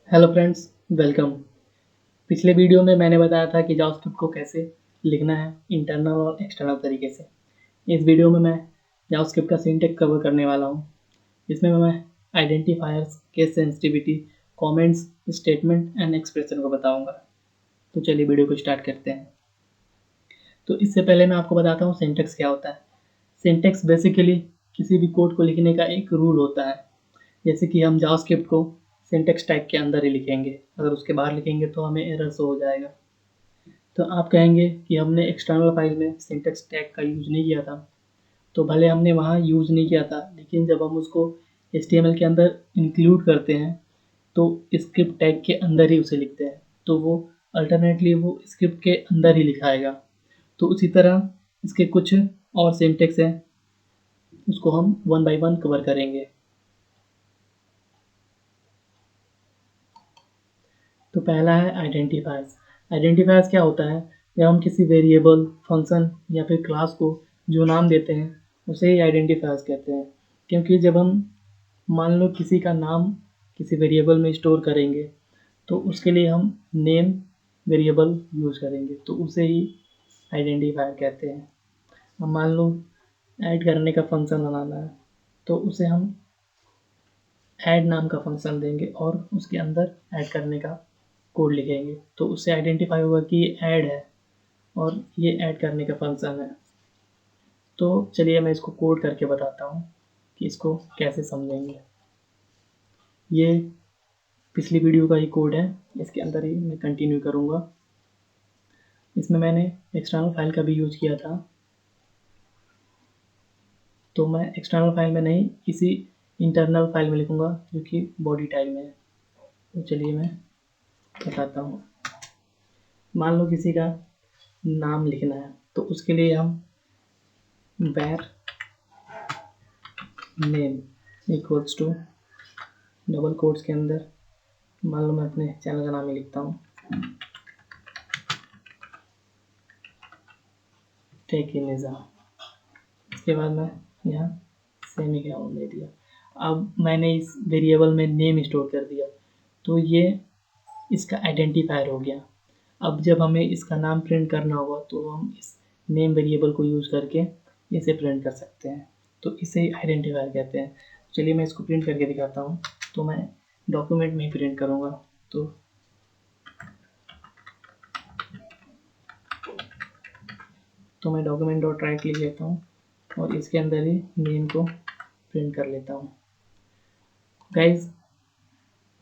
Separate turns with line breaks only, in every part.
Hello friends, welcome. पिछले video में मैंने बताया था कि जावास्क्रिप्ट को कैसे लिखना है इंटरनल और एक्सटर्नल तरीके से। इस वीडियो में मैं जावास्क्रिप्ट का सिंटैक्स कवर करने वाला हूँ। इसमें मैं identifiers, case sensitivity, comments, statement and expression को बताऊँगा। तो चलिए वीडियो को स्टार्ट करते हैं। तो इससे पहले मैं आपको बताता हूँ सिंटैक्स क्या होता है। सिंटैक्स बेसिकली किसी भी कोड को लिखने का एक रूल होता है। जैसे कि हम जावास्क्रिप्ट को सिंटैक्स टैग के अंदर ही लिखेंगे, अगर उसके बाहर लिखेंगे तो हमें एरर शो हो जाएगा। तो आप कहेंगे कि हमने एक्सटर्नल फाइल में सिंटैक्स टैग का यूज़ नहीं किया था। तो भले हमने वहाँ यूज़ नहीं किया था, लेकिन जब हम उसको HTML के अंदर इंक्लूड करते हैं तो स्क्रिप्ट टैग के अंदर ही उसे लिखते हैं, तो वो अल्टरनेटली वो स्क्रिप्ट के अंदर ही लिखाएगा। तो उसी तरह इसके कुछ और सिंटैक्स हैं, उसको हम वन बाय वन कवर करेंगे। तो पहला है आइडेंटिफायर्स। आइडेंटिफायर्स क्या होता है? जब हम किसी वेरिएबल, फंक्शन या फिर क्लास को जो नाम देते हैं उसे ही आइडेंटिफायर्स कहते हैं। क्योंकि जब हम मान लो किसी का नाम किसी वेरिएबल में स्टोर करेंगे तो उसके लिए हम नेम वेरिएबल यूज़ करेंगे, तो उसे ही आइडेंटिफायर कहते हैं। अब मान लो ऐड करने का फंक्शन बनाना है तो उसे हम ऐड नाम का फंक्शन देंगे और उसके अंदर ऐड करने का कोड लिखेंगे, तो उससे आइडेंटिफाई होगा कि ये ऐड है और ये ऐड करने का फंक्शन है। तो चलिए मैं इसको कोड करके बताता हूँ कि इसको कैसे समझेंगे। ये पिछली वीडियो का ही कोड है, इसके अंदर ही मैं कंटिन्यू करूँगा। इसमें मैंने एक्सटर्नल फाइल का भी यूज किया था, तो मैं एक्सटर्नल फाइल में नहीं, किसी इंटरनल फाइल में लिखूँगा जो कि बॉडी टाइप में है। तो चलिए मैं बताता हूँ। मान लो किसी का नाम लिखना है तो उसके लिए हम var name equals to double quotes के अंदर, मान लो मैं अपने चैनल का नाम ही लिखता हूँ, टेक इन निज़ाम। इसके बाद मैं यहाँ सेमी कोलन दे दिया। अब मैंने इस वेरिएबल में नेम स्टोर कर दिया, तो ये इसका आइडेंटिफायर हो गया। अब जब हमें इसका नाम प्रिंट करना होगा तो हम इस नेम वेरिएबल को यूज़ करके इसे प्रिंट कर सकते हैं, तो इसे ही आइडेंटिफायर कहते हैं। चलिए मैं इसको प्रिंट करके दिखाता हूँ। तो मैं डॉक्यूमेंट में ही प्रिंट करूँगा, तो मैं डॉक्यूमेंट डॉट राइट लिख लेता हूँ और इसके अंदर ही नेम को प्रिंट कर लेता हूँ। गाइज,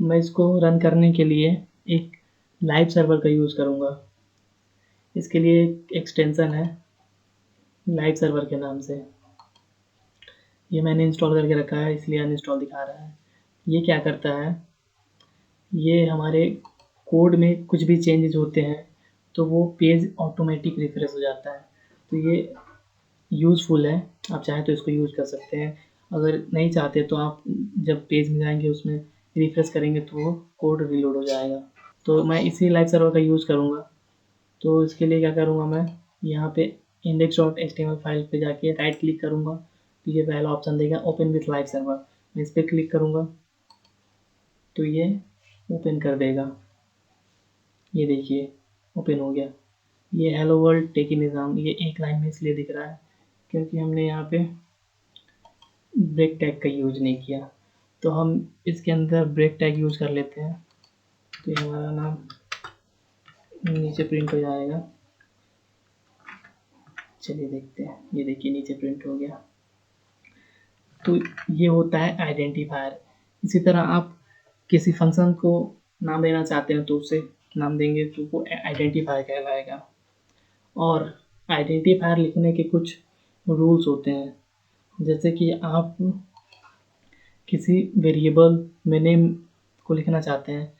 मैं इसको रन करने के लिए एक लाइव सर्वर का यूज़ करूँगा। इसके लिए एक एक्सटेंशन है लाइव सर्वर के नाम से। ये मैंने इंस्टॉल करके रखा है, इसलिए अनइंस्टॉल दिखा रहा है। ये क्या करता है, ये हमारे कोड में कुछ भी चेंजेस होते हैं तो वो पेज ऑटोमेटिक रिफ्रेश हो जाता है। तो ये यूज़फुल है, आप चाहें तो इसको यूज़ कर सकते हैं। अगर नहीं चाहते तो आप जब पेज में जाएंगे उसमें रिफ्रेश करेंगे तो वो कोड रीलोड हो जाएगा। तो मैं इसी लाइव सर्वर का यूज़ करूँगा। तो इसके लिए क्या करूँगा, मैं यहाँ पे index.html फाइल पे जाके राइट क्लिक करूँगा तो ये पहला ऑप्शन देगा ओपन विथ लाइव सर्वर। मैं इस पर क्लिक करूँगा तो ये ओपन कर देगा। ये देखिए ओपन हो गया। ये हेलो वर्ल्ड टेक इन निज़ाम, ये एक लाइन में इसलिए दिख रहा है क्योंकि हमने यहाँ पे ब्रेक टैग का यूज़ नहीं किया। तो हम इसके अंदर ब्रेक टैग यूज़ कर लेते हैं, तो ये हमारा नाम नीचे प्रिंट हो जाएगा। चलिए देखते हैं, ये देखिए नीचे प्रिंट हो गया। तो ये होता है आइडेंटिफायर। इसी तरह आप किसी फंक्शन को नाम देना चाहते हैं तो उसे नाम देंगे तो वो आइडेंटिफायर कहलाएगा। और आइडेंटिफायर लिखने के कुछ रूल्स होते हैं, जैसे कि आप किसी वेरिएबल में नेम को लिखना चाहते हैं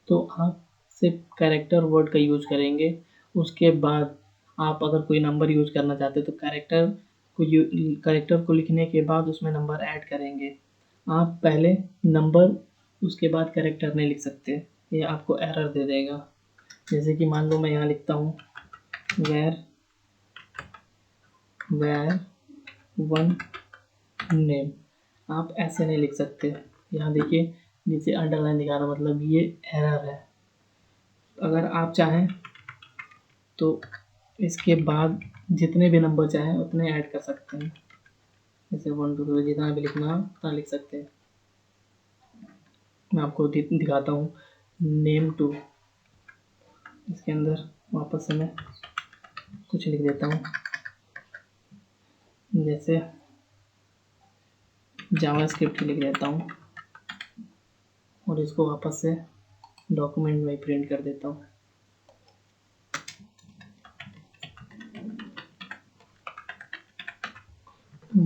तो आप सिर्फ कैरेक्टर वर्ड का यूज़ करेंगे। उसके बाद आप अगर कोई नंबर यूज़ करना चाहते हैं तो कैरेक्टर को लिखने के बाद उसमें नंबर ऐड करेंगे। आप पहले नंबर उसके बाद कैरेक्टर नहीं लिख सकते, ये आपको एरर दे देगा। जैसे कि मान लो मैं यहाँ लिखता हूँ where वन नेम, आप ऐसे नहीं लिख सकते। यहाँ देखिए जिसे अंडरलाइन दिखा रहा मतलब ये एरर है। अगर आप चाहें तो इसके बाद जितने भी नंबर चाहें उतने ऐड कर सकते हैं, जैसे 1 2 3 जितना भी लिखना उतना लिख सकते हैं। मैं आपको दिखाता हूँ नेम टू, इसके अंदर वापस से मैं कुछ लिख देता हूँ, जैसे जावास्क्रिप्ट लिख देता हूँ और इसको वापस से डॉक्यूमेंट में प्रिंट कर देता हूँ।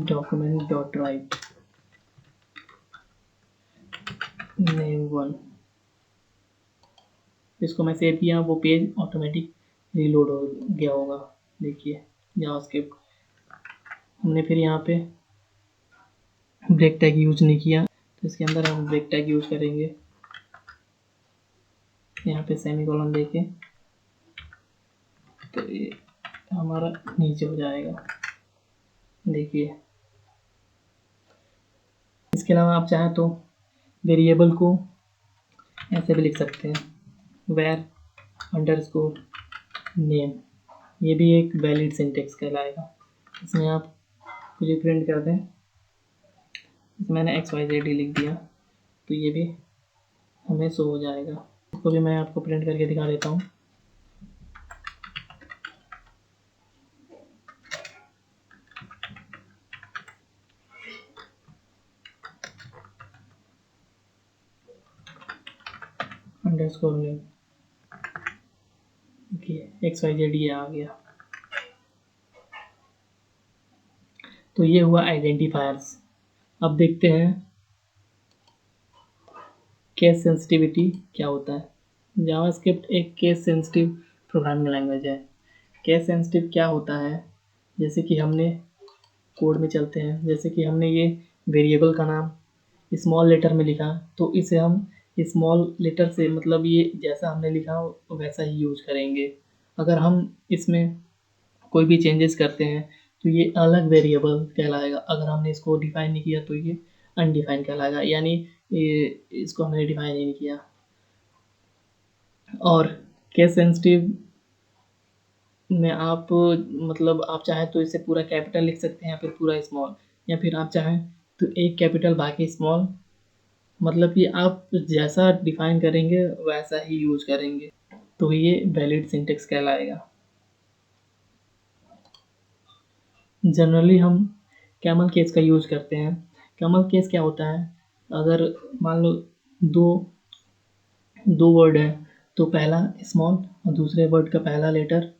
डॉक्यूमेंट डॉट राइट नेम 1, इसको मैं सेव किया, वो पेज ऑटोमेटिक रीलोड हो गया होगा। देखिए जावास्क्रिप्ट हमने फिर यहाँ पे ब्रेक टैग यूज नहीं किया, तो इसके अंदर हम ब्रेक टैग यूज करेंगे। यहाँ पे सेमीकोलन देके तो ये हमारा नीचे हो जाएगा। देखिए इसके अलावा आप चाहें तो वेरिएबल को ऐसे भी लिख सकते हैं, where अंडरस्कोर नेम, ये भी एक वैलिड सिंटेक्स कहलाएगा। इसमें आप कुछ भी प्रिंट कर दें, इसमें मैंने XYZ लिख दिया तो ये भी हमें शो हो जाएगा। इसको भी मैं आपको प्रिंट करके दिखा देता हूँ। अंडरस्कोर नेम, XYZ ये आ गया। तो ये हुआ आइडेंटिफायर्स। अब देखते हैं केस सेंसिटिविटी क्या होता है। जावास्क्रिप्ट एक केस सेंसिटिव प्रोग्रामिंग लैंग्वेज है। केस सेंसिटिव क्या होता है, जैसे कि हमने कोड में चलते हैं, जैसे कि हमने ये वेरिएबल का नाम स्मॉल लेटर में लिखा तो इसे हम स्मॉल लेटर से मतलब ये जैसा हमने लिखा वैसा ही यूज करेंगे। अगर हम इसमें कोई भी चेंजेस करते हैं तो ये अलग वेरिएबल कहलाएगा। अगर हमने इसको डिफाइन नहीं किया तो ये अनडिफाइन कहलाएगा, यानी इसको हमने डिफाइन ही नहीं किया। और केस सेंसिटिव में आप मतलब आप चाहें तो इसे पूरा कैपिटल लिख सकते हैं या फिर पूरा स्मॉल, या फिर आप चाहें तो एक कैपिटल बाकी स्मॉल, मतलब कि आप जैसा डिफाइन करेंगे वैसा ही यूज करेंगे, तो ये वैलिड सिंटेक्स कहलाएगा। जनरली हम कैमल केस का यूज करते हैं। कैमल केस क्या होता है, अगर मान लो दो वर्ड है तो पहला स्मॉल और दूसरे वर्ड का पहला लेटर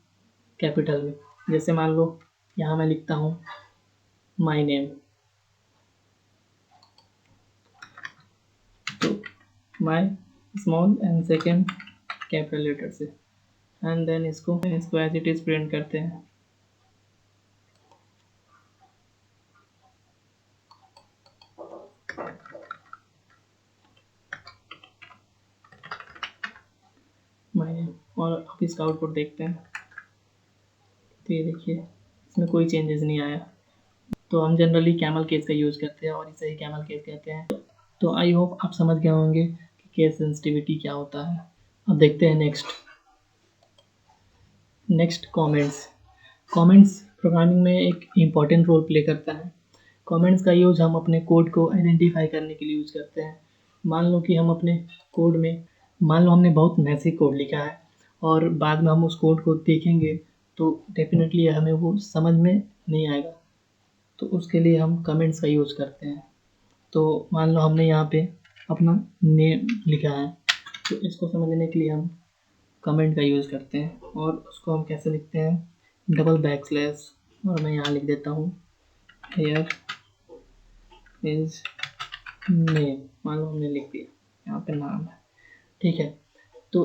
कैपिटल में, जैसे मान लो यहाँ मैं लिखता हूँ माय नेम, तो my small and second capital letter से, एंड देन इसको एज इट इज प्रिंट करते हैं। माय नेम, और आप इसका आउटपुट देखते हैं तो ये देखिए इसमें कोई चेंजेस नहीं आया। तो हम जनरली कैमल केस का यूज़ करते हैं और इसे ही कैमल केस कहते हैं। तो आई होप आप समझ गए होंगे कि केस सेंसिटिविटी क्या होता है। अब देखते हैं नेक्स्ट कमेंट्स प्रोग्रामिंग में एक इम्पॉर्टेंट रोल प्ले करता है। कमेंट्स का यूज़ हम अपने कोड को आइडेंटिफाई करने के लिए यूज़ करते हैं। मान लो कि हम अपने कोड में मान लो हमने बहुत मैसी कोड लिखा है और बाद में हम उस कोड को देखेंगे तो डेफिनेटली हमें वो समझ में नहीं आएगा, तो उसके लिए हम कमेंट्स का यूज़ करते हैं। तो मान लो हमने यहाँ पे अपना नेम लिखा है तो इसको समझने के लिए हम कमेंट का यूज़ करते हैं, और उसको हम कैसे लिखते हैं, डबल बैकस्लैश, और मैं यहाँ लिख देता हूँ हेयर इज नेम, मान लो हमने लिख दिया यहाँ पे नाम है, ठीक है। तो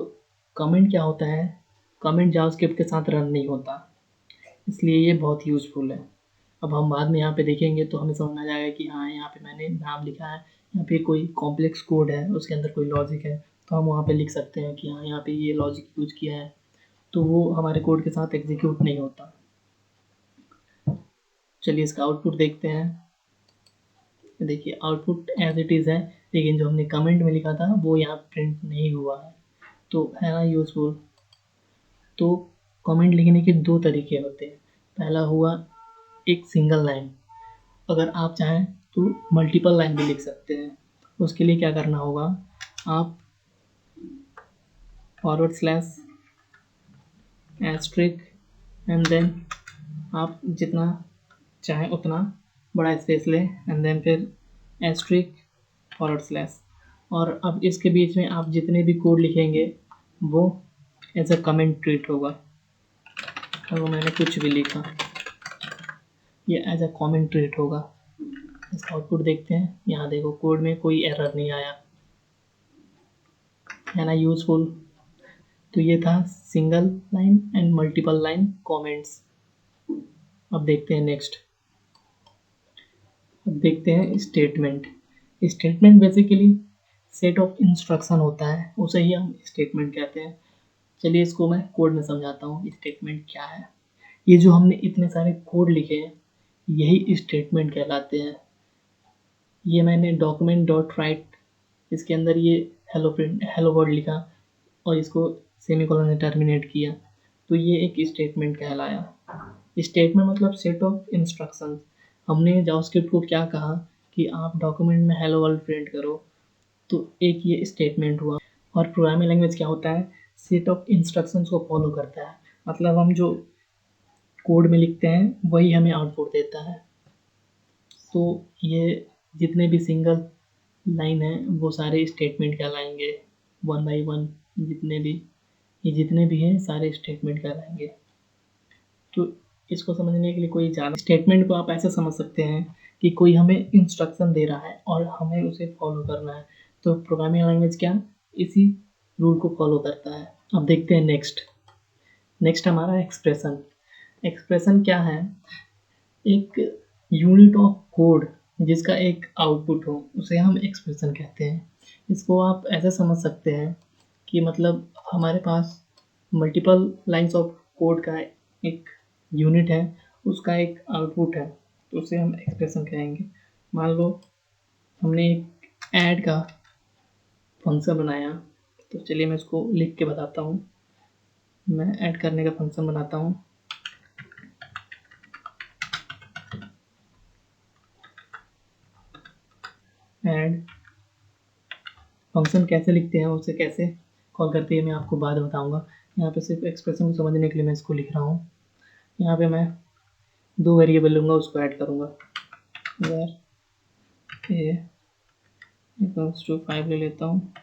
कमेंट क्या होता है, कमेंट जावास्क्रिप्ट के साथ रन नहीं होता, इसलिए ये बहुत यूज़फुल है। अब हम बाद में यहाँ पे देखेंगे तो हमें समझ में आ जाएगा कि हाँ यहाँ पे मैंने नाम लिखा है, यहाँ पे कोई कॉम्प्लेक्स कोड है, उसके अंदर कोई लॉजिक है, तो हम वहाँ पे लिख सकते हैं कि हाँ यहाँ पे ये लॉजिक यूज किया है, तो वो हमारे कोड के साथ एग्जीक्यूट नहीं होता। चलिए इसका आउटपुट देखते हैं। देखिए आउटपुट एज इट इज़ है, लेकिन जो हमने कमेंट में लिखा था वो यहाँ प्रिंट नहीं हुआ है। तो है ना यूज़फुल। तो कमेंट लिखने के दो तरीके होते हैं। पहला हुआ एक सिंगल लाइन, अगर आप चाहें तो मल्टीपल लाइन भी लिख सकते हैं। उसके लिए क्या करना होगा, आप forward slash asterisk and then आप जितना चाहें उतना बड़ा स्पेस लें एंड देन फिर एस्ट्रिक फॉरवर्ड स्लैश, और अब इसके बीच में आप जितने भी कोड लिखेंगे वो एज अ कमेंट ट्रीट होगा। अगर मैंने कुछ भी लिखा ये एज अ कमेंट ट्रीट होगा। इसका आउटपुट देखते हैं। यहाँ देखो कोड में कोई एरर नहीं आया, है ना यूजफुल। तो ये था single line and multiple line comments. अब देखते हैं नेक्स्ट। अब देखते हैं statement. Statement basically set of instruction होता है, उसे ही हम स्टेटमेंट कहते हैं। चलिए इसको मैं कोड में समझाता हूँ स्टेटमेंट क्या है। ये जो हमने इतने सारे कोड लिखे हैं यही स्टेटमेंट कहलाते हैं। ये मैंने डॉक्यूमेंट डॉट राइट, इसके अंदर ये हेलो वर्ड लिखा और इसको सेमीकोलन से टर्मिनेट किया, तो ये एक स्टेटमेंट कहलाया। स्टेटमेंट मतलब सेट ऑफ इंस्ट्रक्शंस। हमने जावास्क्रिप्ट को क्या कहा कि आप डॉक्यूमेंट में हेलो वर्ल्ड प्रिंट करो, तो एक ये स्टेटमेंट हुआ। और प्रोग्रामिंग लैंग्वेज क्या होता है, सेट ऑफ इंस्ट्रक्शंस को फॉलो करता है। मतलब हम जो कोड में लिखते हैं वही हमें आउटपुट देता है। तो ये जितने भी सिंगल लाइन है वो सारे स्टेटमेंट कहलाएंगे, वन बाई वन जितने भी हैं सारे स्टेटमेंट कहलाएंगे। तो इसको समझने के लिए कोई ज़्यादा स्टेटमेंट को आप ऐसे समझ सकते हैं कि कोई हमें इंस्ट्रक्शन दे रहा है और हमें उसे फॉलो करना है। तो प्रोग्रामिंग लैंग्वेज क्या इसी रूल को फॉलो करता है। अब देखते हैं नेक्स्ट हमारा एक्सप्रेशन क्या है, एक यूनिट ऑफ कोड जिसका एक आउटपुट हो उसे हम एक्सप्रेशन कहते हैं। इसको आप ऐसे समझ सकते हैं कि मतलब हमारे पास मल्टीपल लाइंस ऑफ कोड का एक यूनिट है, उसका एक आउटपुट है, तो उसे हम एक्सप्रेशन कहेंगे। मान लो हमने एक ऐड का फंक्शन बनाया, तो चलिए मैं इसको लिख के बताता हूँ। मैं ऐड करने का फंक्शन बनाता हूँ। ऐड फंक्शन कैसे लिखते हैं, उसे कैसे कॉल करते हैं मैं आपको बाद में बताऊंगा। यहाँ पे सिर्फ एक्सप्रेशन को समझने के लिए मैं इसको लिख रहा हूँ। यहाँ पे मैं दो वेरिएबल लूँगा, उसको ऐड करूँगा। अगर ए इक्वल्स टू 5 ले लेता हूँ,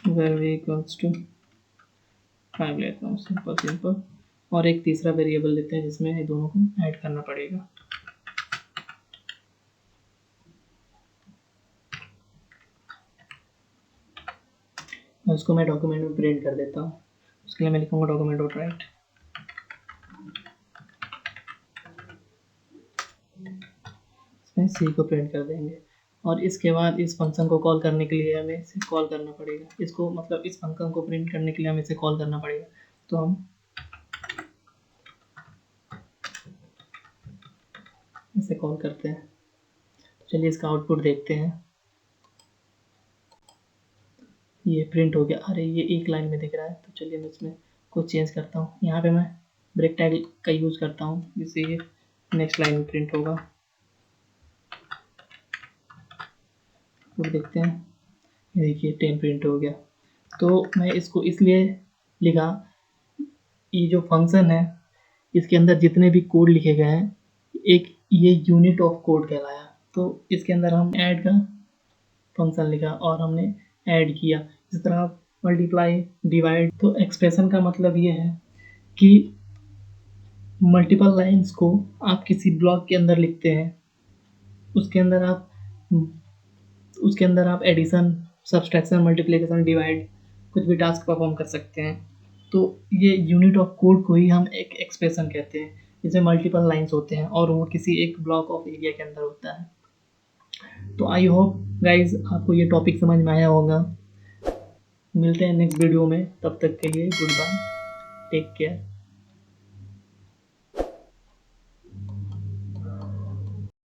अगर बी इक्वल्स टू 5 लेता हूँ, सिंपल। और एक तीसरा वेरिएबल लेते हैं जिसमें ये दोनों को ऐड करना पड़ेगा। और इसको मैं डॉक्यूमेंट में प्रिंट कर देता हूँ। उसके लिए मैं लिखूँगा डॉक्यूमेंट डॉट राइट। इसमें सी को प्रिंट कर देंगे और इसके बाद इस फंक्शन को कॉल करने के लिए हमें इसे कॉल करना पड़ेगा। इसको मतलब इस फंक्शन को प्रिंट करने के लिए हमें इसे कॉल करना पड़ेगा। तो हम इसे कॉल करते हैं। चलिए इसका आउटपुट देखते हैं। ये प्रिंट हो गया। अरे ये एक लाइन में दिख रहा है, तो चलिए मैं इसमें कुछ चेंज करता हूँ। यहाँ पे मैं ब्रेक टैग का यूज़ करता हूँ जिससे ये नेक्स्ट लाइन में प्रिंट होगा। तो देखते हैं, ये देखिए 10 प्रिंट हो गया। तो मैं इसको इसलिए लिखा, ये जो फंक्शन है इसके अंदर जितने भी कोड लिखे गए हैं एक ये यूनिट ऑफ कोड कहलाया। तो इसके अंदर हम ऐड का फंक्शन लिखा और हमने ऐड किया। इस तरह मल्टीप्लाई, डिवाइड। तो एक्सप्रेशन का मतलब ये है कि मल्टीपल लाइंस को आप किसी ब्लॉक के अंदर लिखते हैं, उसके अंदर आप एडिशन, सब्सट्रैक्शन, मल्टीप्लिकेशन, डिवाइड कुछ भी टास्क परफॉर्म कर सकते हैं। तो ये यूनिट ऑफ कोड को ही हम एक एक्सप्रेशन कहते हैं, जिसमें मल्टीपल लाइंस होते हैं और वो किसी एक ब्लॉक ऑफ एरिया के अंदर होता है। तो आई होप गाइज आपको ये टॉपिक समझ में आया होगा। मिलते हैं नेक्स्ट वीडियो में, तब तक के लिए गुड बाय, टेक केयर।